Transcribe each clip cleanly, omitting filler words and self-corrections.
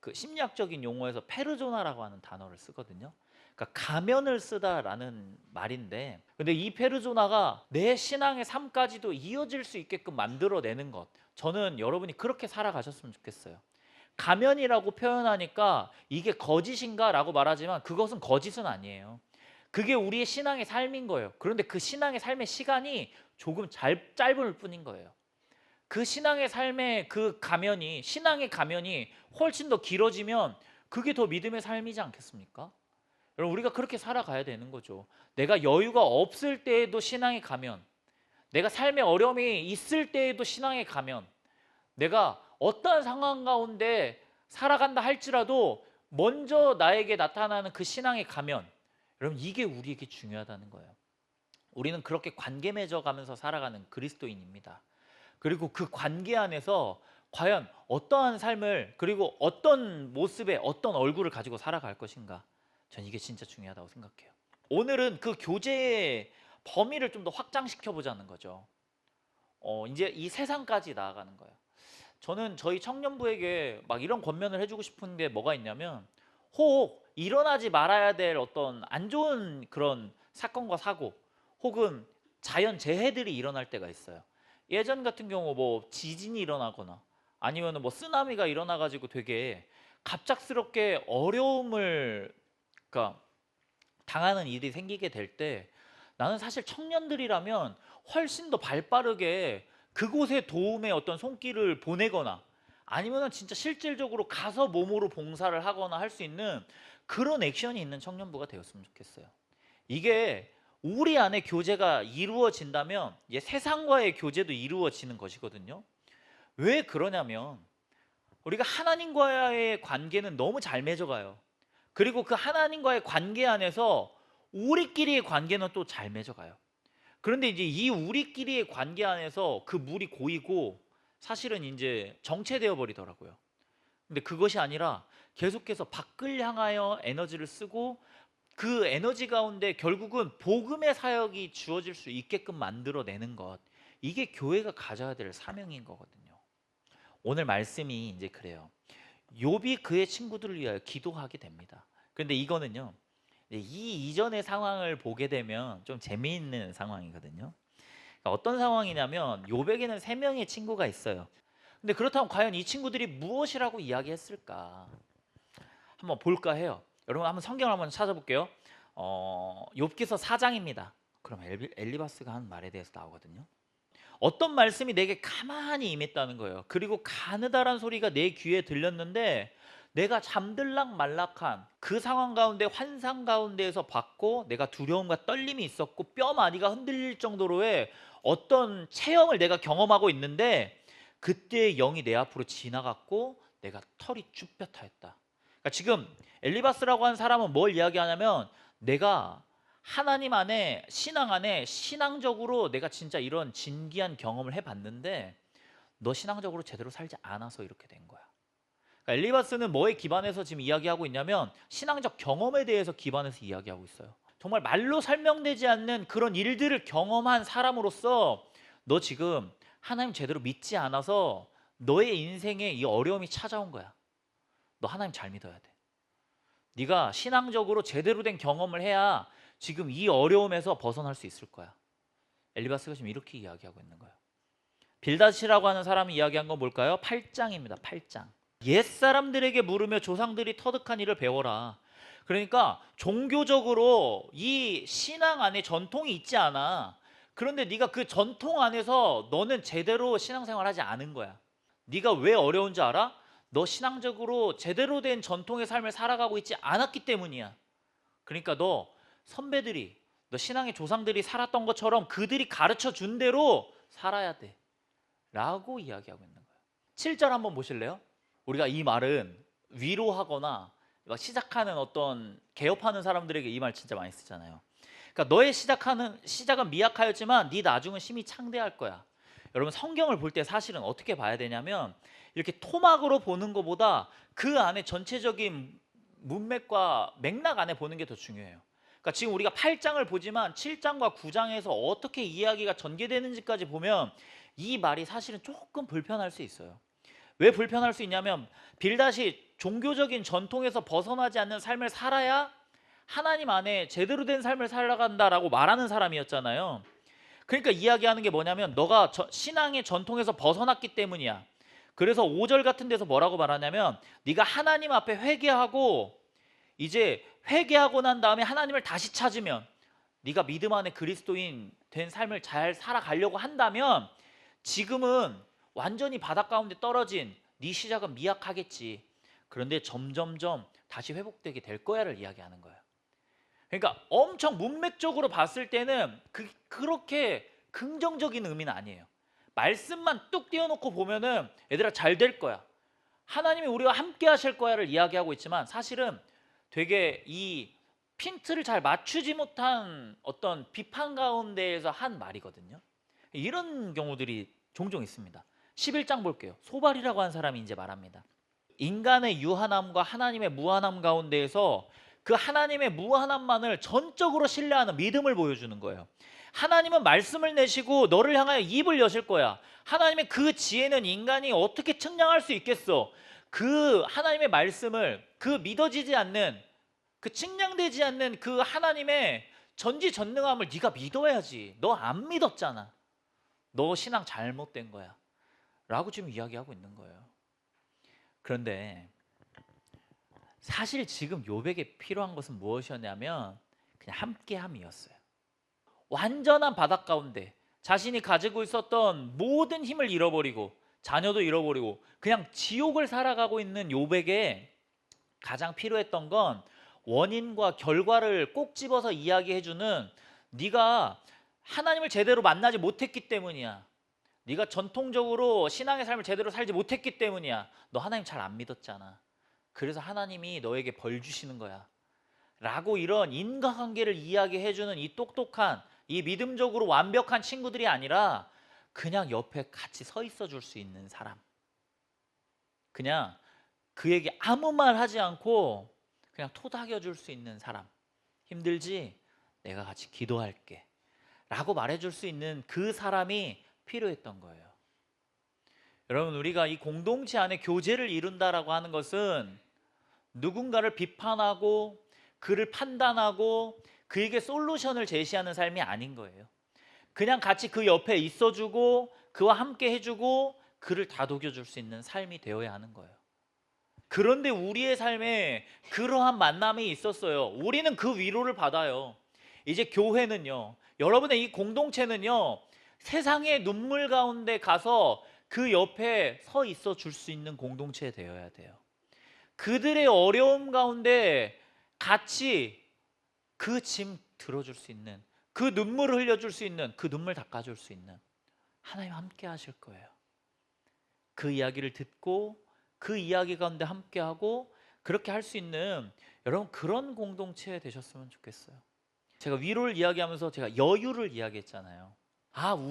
그 심리학적인 용어에서 페르조나라고 하는 단어를 쓰거든요. 그러니까 가면을 쓰다라는 말인데, 근데 이 페르조나가 내 신앙의 삶까지도 이어질 수 있게끔 만들어내는 것, 저는 여러분이 그렇게 살아가셨으면 좋겠어요. 가면이라고 표현하니까 이게 거짓인가 라고 말하지만 그것은 거짓은 아니에요. 그게 우리의 신앙의 삶인 거예요. 그런데 그 신앙의 삶의 시간이 조금 짧을 뿐인 거예요. 그 신앙의 삶의 그 가면이, 신앙의 가면이 훨씬 더 길어지면 그게 더 믿음의 삶이지 않겠습니까? 여러분, 우리가 그렇게 살아가야 되는 거죠. 내가 여유가 없을 때에도 신앙의 가면, 내가 삶의 어려움이 있을 때에도 신앙의 가면, 내가 어떠한 상황 가운데 살아간다 할지라도 먼저 나에게 나타나는 그 신앙의 가면, 여러분, 이게 우리에게 중요하다는 거예요. 우리는 그렇게 관계 맺어가면서 살아가는 그리스도인입니다. 그리고 그 관계 안에서 과연 어떠한 삶을, 그리고 어떤 모습의 어떤 얼굴을 가지고 살아갈 것인가, 전 이게 진짜 중요하다고 생각해요. 오늘은 그 교제의 범위를 좀 더 확장시켜 보자는 거죠. 이제 이 세상까지 나아가는 거예요. 저는 저희 청년부에게 막 이런 권면을 해주고 싶은 게 뭐가 있냐면, 혹 일어나지 말아야 될 어떤 안 좋은 그런 사건과 사고, 혹은 자연 재해들이 일어날 때가 있어요. 예전 같은 경우 뭐 지진이 일어나거나 아니면 뭐 쓰나미가 일어나 가지고 되게 갑작스럽게 어려움을, 그러니까 당하는 일이 생기게 될 때, 나는 사실 청년들이라면 훨씬 더 발빠르게 그곳에 도움의 어떤 손길을 보내거나 아니면 진짜 실질적으로 가서 몸으로 봉사를 하거나 할 수 있는 그런 액션이 있는 청년부가 되었으면 좋겠어요. 이게 우리 안에 교제가 이루어진다면 이제 세상과의 교제도 이루어지는 것이거든요. 왜 그러냐면 우리가 하나님과의 관계는 너무 잘 맺어가요. 그리고 그 하나님과의 관계 안에서 우리끼리의 관계는 또 잘 맺어가요. 그런데 이제 이 우리끼리의 관계 안에서 그 물이 고이고 사실은 이제 정체되어 버리더라고요. 근데 그것이 아니라 계속해서 밖을 향하여 에너지를 쓰고, 그 에너지 가운데 결국은 복음의 사역이 주어질 수 있게끔 만들어내는 것, 이게 교회가 가져야 될 사명인 거거든요. 오늘 말씀이 이제 그래요. 욥이 그의 친구들을 위하여 기도하게 됩니다. 그런데 이거는요, 이 이전의 상황을 보게 되면 좀 재미있는 상황이거든요. 그러니까 어떤 상황이냐면, 욥에게는 세 명의 친구가 있어요. 근데 그렇다면 과연 이 친구들이 무엇이라고 이야기했을까 한번 볼까 해요. 여러분 한번 성경을 한번 찾아볼게요. 욥기서 4장입니다. 그럼 엘리바스가 한 말에 대해서 나오거든요. 어떤 말씀이 내게 가만히 임했다는 거예요. 그리고 가느다란 소리가 내 귀에 들렸는데 내가 잠들락 말락한 그 상황 가운데, 환상 가운데에서 받고 내가 두려움과 떨림이 있었고 뼈마디가 흔들릴 정도로의 어떤 체험을 내가 경험하고 있는데, 그때 영이 내 앞으로 지나갔고 내가 털이 쭈뼛하였다. 그러니까 지금 엘리바스라고 하는 사람은 뭘 이야기하냐면, 내가 하나님 안에, 신앙 안에 신앙적으로 내가 진짜 이런 진기한 경험을 해봤는데 너 신앙적으로 제대로 살지 않아서 이렇게 된 거야. 그러니까 엘리바스는 뭐에 기반해서 지금 이야기하고 있냐면 신앙적 경험에 대해서 기반해서 이야기하고 있어요. 정말 말로 설명되지 않는 그런 일들을 경험한 사람으로서 너 지금 하나님 제대로 믿지 않아서 너의 인생에 이 어려움이 찾아온 거야. 너 하나님 잘 믿어야 돼. 네가 신앙적으로 제대로 된 경험을 해야 지금 이 어려움에서 벗어날 수 있을 거야. 엘리바스가 지금 이렇게 이야기하고 있는 거예요. 빌닷이라고 하는 사람이 이야기한 건 뭘까요? 8장입니다. 8장. 옛사람들에게 물으며 조상들이 터득한 일을 배워라. 그러니까 종교적으로 이 신앙 안에 전통이 있지 않아. 그런데 네가 그 전통 안에서 너는 제대로 신앙생활 하지 않은 거야. 네가 왜 어려운지 알아? 너 신앙적으로 제대로 된 전통의 삶을 살아가고 있지 않았기 때문이야. 그러니까 너 선배들이, 너 신앙의 조상들이 살았던 것처럼 그들이 가르쳐 준 대로 살아야 돼 라고 이야기하고 있는 거예요. 7절 한번 보실래요? 우리가 이 말은 위로하거나 시작하는 어떤 개업하는 사람들에게 이 말 진짜 많이 쓰잖아요. 그러니까 너의 시작은 미약하였지만 네 나중은 심히 창대할 거야. 여러분, 성경을 볼 때 사실은 어떻게 봐야 되냐면, 이렇게 토막으로 보는 것보다 그 안에 전체적인 문맥과 맥락 안에 보는 게 더 중요해요. 그러니까 지금 우리가 8장을 보지만 7장과 9장에서 어떻게 이야기가 전개되는지까지 보면 이 말이 사실은 조금 불편할 수 있어요. 왜 불편할 수 있냐면 빌닷이 종교적인 전통에서 벗어나지 않는 삶을 살아야 하나님 안에 제대로 된 삶을 살아간다라고 말하는 사람이었잖아요. 그러니까 이야기하는 게 뭐냐면 너가 신앙의 전통에서 벗어났기 때문이야. 그래서 5절 같은 데서 뭐라고 말하냐면 네가 하나님 앞에 회개하고 이제 회개하고 난 다음에 하나님을 다시 찾으면 네가 믿음 안에 그리스도인 된 삶을 잘 살아가려고 한다면 지금은 완전히 바닥 가운데 떨어진 네 시작은 미약하겠지. 그런데 점점점 다시 회복되게 될 거야를 이야기하는 거예요. 그러니까 엄청 문맥적으로 봤을 때는 그렇게 긍정적인 의미는 아니에요. 말씀만 뚝 띄워놓고 보면은 얘들아 잘 될 거야. 하나님이 우리와 함께 하실 거야를 이야기하고 있지만 사실은 되게 이 핀트를 잘 맞추지 못한 어떤 비판 가운데에서 한 말이거든요. 이런 경우들이 종종 있습니다. 11장 볼게요. 소발이라고 한 사람이 이제 말합니다. 인간의 유한함과 하나님의 무한함 가운데에서 그 하나님의 무한함만을 전적으로 신뢰하는 믿음을 보여주는 거예요. 하나님은 말씀을 내시고 너를 향하여 입을 여실 거야. 하나님의 그 지혜는 인간이 어떻게 측량할 수 있겠어? 그 하나님의 말씀을 그 믿어지지 않는 그 측량되지 않는 그 하나님의 전지전능함을 네가 믿어야지. 너 안 믿었잖아. 너 신앙 잘못된 거야 라고 지금 이야기하고 있는 거예요. 그런데 사실 지금 요백에 필요한 것은 무엇이었냐면 그냥 함께함이었어요. 완전한 바닥 가운데 자신이 가지고 있었던 모든 힘을 잃어버리고 자녀도 잃어버리고 그냥 지옥을 살아가고 있는 요백에 가장 필요했던 건 원인과 결과를 꼭 집어서 이야기해주는 네가 하나님을 제대로 만나지 못했기 때문이야. 네가 전통적으로 신앙의 삶을 제대로 살지 못했기 때문이야. 너 하나님 잘 안 믿었잖아. 그래서 하나님이 너에게 벌 주시는 거야 라고 이런 인과관계를 이야기해주는 이 똑똑한 이 믿음적으로 완벽한 친구들이 아니라 그냥 옆에 같이 서 있어 줄 수 있는 사람, 그냥 그에게 아무 말 하지 않고 그냥 토닥여 줄 수 있는 사람. 힘들지? 내가 같이 기도할게 라고 말해줄 수 있는 그 사람이 필요했던 거예요. 여러분, 우리가 이 공동체 안에 교제를 이룬다라고 하는 것은 누군가를 비판하고 그를 판단하고 그에게 솔루션을 제시하는 삶이 아닌 거예요. 그냥 같이 그 옆에 있어주고 그와 함께 해주고 그를 다독여줄 수 있는 삶이 되어야 하는 거예요. 그런데 우리의 삶에 그러한 만남이 있었어요. 우리는 그 위로를 받아요. 이제 교회는요, 여러분의 이 공동체는요, 세상의 눈물 가운데 가서 그 옆에 서 있어 줄 수 있는 공동체 되어야 돼요. 그들의 어려움 가운데 같이 그 짐 들어줄 수 있는, 그 눈물을 흘려줄 수 있는, 그 눈물 닦아줄 수 있는 하나님 함께 하실 거예요. 그 이야기를 듣고 그 이야기 가운데 함께하고 그렇게 할 수 있는 여러분 그런 공동체 되셨으면 좋겠어요. 제가 위로를 이야기하면서 제가 여유를 이야기했잖아요.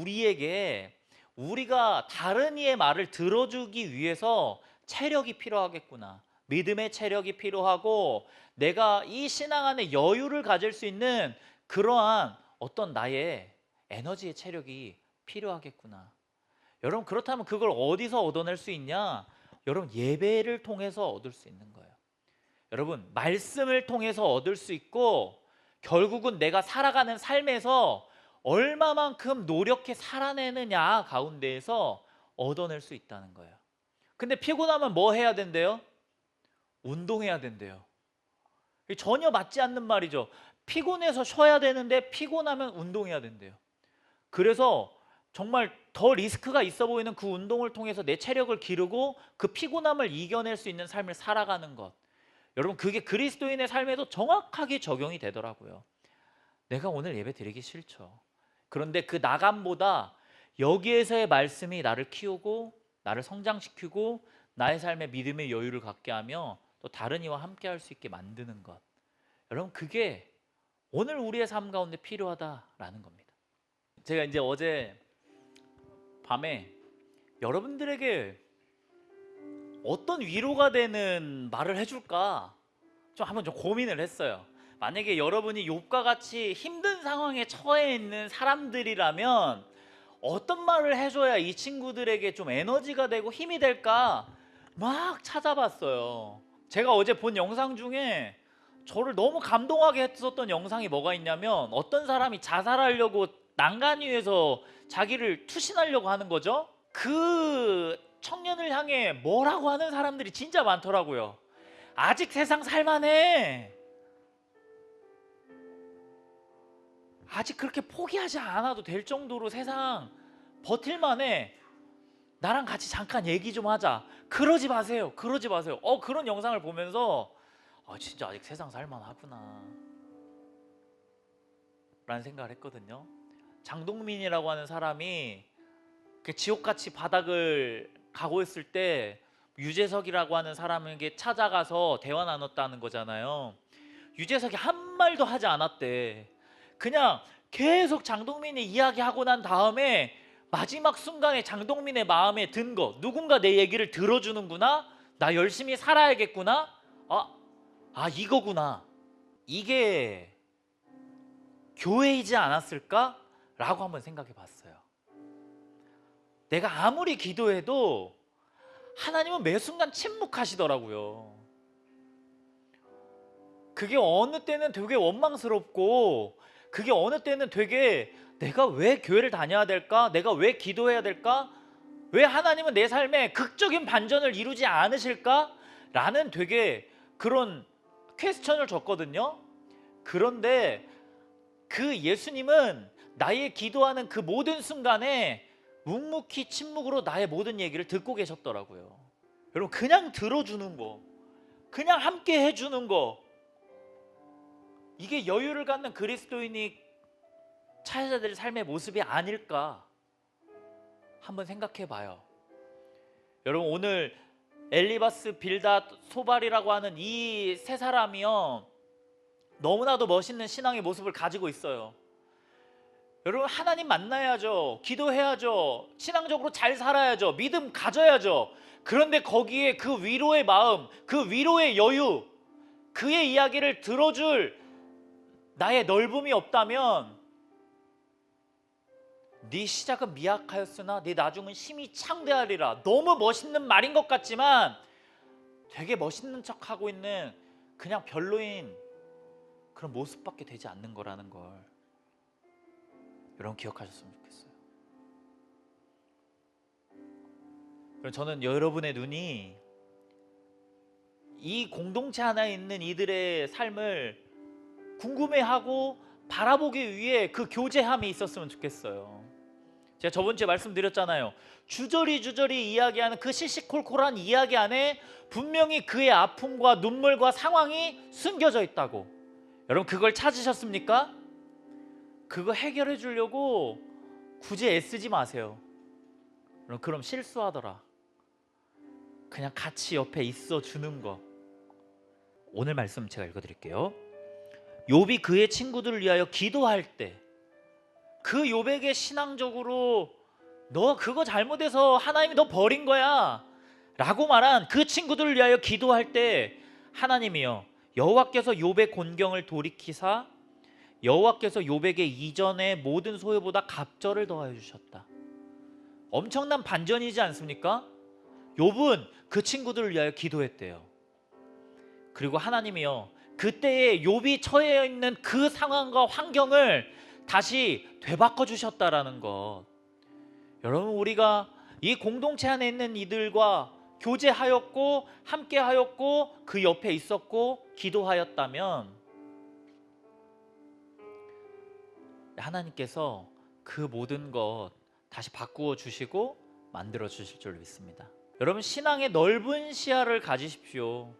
우리에게 우리가 다른 이의 말을 들어주기 위해서 체력이 필요하겠구나. 믿음의 체력이 필요하고 내가 이 신앙 안에 여유를 가질 수 있는 그러한 어떤 나의 에너지의 체력이 필요하겠구나. 여러분, 그렇다면 그걸 어디서 얻어낼 수 있냐? 여러분, 예배를 통해서 얻을 수 있는 거예요. 여러분, 말씀을 통해서 얻을 수 있고 결국은 내가 살아가는 삶에서 얼마만큼 노력해 살아내느냐 가운데에서 얻어낼 수 있다는 거예요. 근데 피곤하면 뭐 해야 된대요? 운동해야 된대요. 전혀 맞지 않는 말이죠. 피곤해서 쉬어야 되는데 피곤하면 운동해야 된대요. 그래서 정말 더 리스크가 있어 보이는 그 운동을 통해서 내 체력을 기르고 그 피곤함을 이겨낼 수 있는 삶을 살아가는 것, 여러분 그게 그리스도인의 삶에도 정확하게 적용이 되더라고요. 내가 오늘 예배 드리기 싫죠. 그런데 그 나감보다 여기에서의 말씀이 나를 키우고 나를 성장시키고 나의 삶에 믿음의 여유를 갖게 하며 또 다른 이와 함께 할 수 있게 만드는 것, 여러분 그게 오늘 우리의 삶 가운데 필요하다라는 겁니다. 제가 이제 어제 밤에 여러분들에게 어떤 위로가 되는 말을 해줄까 한번 고민을 했어요. 만약에 여러분이 욥과 같이 힘든 상황에 처해 있는 사람들이라면 어떤 말을 해줘야 이 친구들에게 좀 에너지가 되고 힘이 될까 막 찾아봤어요. 제가 어제 본 영상 중에 저를 너무 감동하게 했었던 영상이 뭐가 있냐면, 어떤 사람이 자살하려고 난간 위에서 자기를 투신하려고 하는 거죠. 그 청년을 향해 뭐라고 하는 사람들이 진짜 많더라고요. 아직 세상 살만해. 아직 그렇게 포기하지 않아도 될 정도로 세상 버틸만해. 나랑 같이 잠깐 얘기 좀 하자. 그러지 마세요. 그러지 마세요. 그런 영상을 보면서 진짜 아직 세상 살만하구나 라는 생각을 했거든요. 장동민이라고 하는 사람이 지옥같이 바닥을 가고 있을 때 유재석이라고 하는 사람에게 찾아가서 대화 나눴다는 거잖아요. 유재석이 한 말도 하지 않았대. 그냥 계속 장동민이 이야기하고 난 다음에 마지막 순간에 장동민의 마음에 든 거, 누군가 내 얘기를 들어주는구나, 나 열심히 살아야겠구나, 이거구나, 이게 교회이지 않았을까? 라고 한번 생각해 봤어요. 내가 아무리 기도해도 하나님은 매 순간 침묵하시더라고요. 그게 어느 때는 되게 원망스럽고, 그게 어느 때는 되게 내가 왜 교회를 다녀야 될까? 내가 왜 기도해야 될까? 왜 하나님은 내 삶에 극적인 반전을 이루지 않으실까? 라는 되게 그런 퀘스천을 줬거든요. 그런데 그 예수님은 나의 기도하는 그 모든 순간에 묵묵히 침묵으로 나의 모든 얘기를 듣고 계셨더라고요. 여러분, 그냥 들어주는 거, 그냥 함께 해주는 거, 이게 여유를 갖는 그리스도인이 찾아야 될 삶의 모습이 아닐까 한번 생각해 봐요. 여러분, 오늘 엘리바스, 빌닷, 소발이라고 하는 이 세 사람이요, 너무나도 멋있는 신앙의 모습을 가지고 있어요. 여러분, 하나님 만나야죠. 기도해야죠. 신앙적으로 잘 살아야죠. 믿음 가져야죠. 그런데 거기에 그 위로의 마음, 그 위로의 여유, 그의 이야기를 들어줄 나의 넓음이 없다면 네 시작은 미약하였으나 네 나중은 심히 창대하리라. 너무 멋있는 말인 것 같지만 되게 멋있는 척하고 있는 그냥 별로인 그런 모습밖에 되지 않는 거라는 걸 여러분 기억하셨으면 좋겠어요. 저는 여러분의 눈이 이 공동체 안에 있는 이들의 삶을 궁금해하고 바라보기 위해 그 교제함이 있었으면 좋겠어요. 제가 저번 주에 말씀드렸잖아요. 주저리 이야기하는 그 시시콜콜한 이야기 안에 분명히 그의 아픔과 눈물과 상황이 숨겨져 있다고. 여러분, 그걸 찾으셨습니까? 그거 해결해 주려고 굳이 애쓰지 마세요. 여러분, 그럼 실수하더라. 그냥 같이 옆에 있어 주는 거. 오늘 말씀 제가 읽어드릴게요. 욥이 그의 친구들을 위하여 기도할 때, 그 욥에게 신앙적으로 너 그거 잘못해서 하나님이 너 버린 거야 라고 말한 그 친구들을 위하여 기도할 때, 하나님이여 여호와께서 욥의 곤경을 돌이키사 여호와께서 욥에게 이전의 모든 소유보다 갑절을 더하여 주셨다. 엄청난 반전이지 않습니까? 욥은 그 친구들을 위하여 기도했대요. 그리고 하나님이여 그때에 욥이 처해 있는 그 상황과 환경을 다시 되바꿔 주셨다라는 것. 여러분, 우리가 이 공동체 안에 있는 이들과 교제하였고 함께하였고 그 옆에 있었고 기도하였다면 하나님께서 그 모든 것 다시 바꾸어 주시고 만들어 주실 줄 믿습니다. 여러분, 신앙의 넓은 시야를 가지십시오.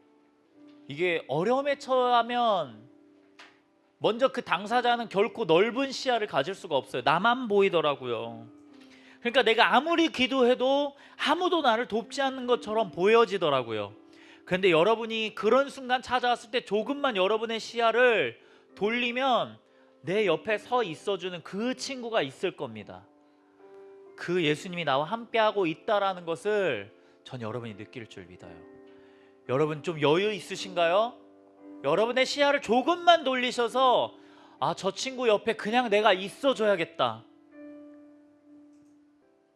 이게 어려움에 처하면 먼저 그 당사자는 결코 넓은 시야를 가질 수가 없어요. 나만 보이더라고요. 그러니까 내가 아무리 기도해도 아무도 나를 돕지 않는 것처럼 보여지더라고요. 그런데 여러분이 그런 순간 찾아왔을 때 조금만 여러분의 시야를 돌리면 내 옆에 서 있어주는 그 친구가 있을 겁니다. 그 예수님이 나와 함께하고 있다라는 것을 전 여러분이 느낄 줄 믿어요. 여러분, 좀 여유 있으신가요? 여러분의 시야를 조금만 돌리셔서 저 친구 옆에 그냥 내가 있어줘야겠다.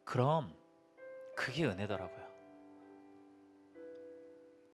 그럼 그게 은혜더라고요.